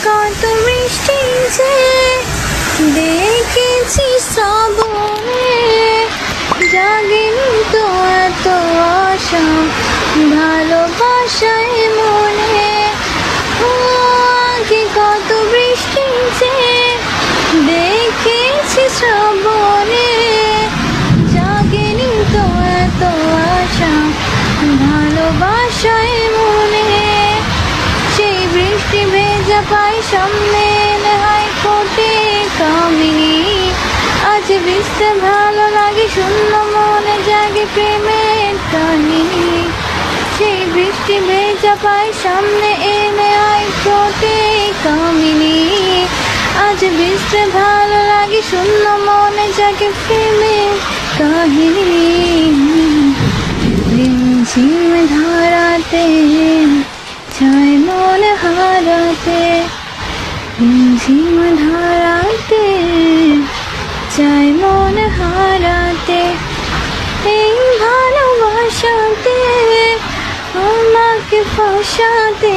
কত বৃষ্টি যে দেখেছি শ্রাবণে, জাগেনি তো এত আশা ভালোবাসায় মনে। ও আগে কত বৃষ্টি যে দেখেছি শ্রাবণে, জাগেনি তো এত আশা ভালোবাসায় মনে। সেই বৃষ্টি ভেজা পাই সামনে নেহাই কোটে কামিনী, আজ ভিজতে ভালো লাগে শূন্য মনে জাগে প্রেমের কাহিনী। সেই বৃষ্টি ভেজা পাই সামনে এনে আই কোটে কামিনী, আজ ভিজতে ভালো লাগে শূন্য মনে জাগে প্রেমের কাহিনী। রিমঝিম ধারাতে চায় মন হারাতে, রিমঝিম ধারাতে চায় মন হারাতে। এই ভালোবাসাতে আমাকে ফাঁসাতে।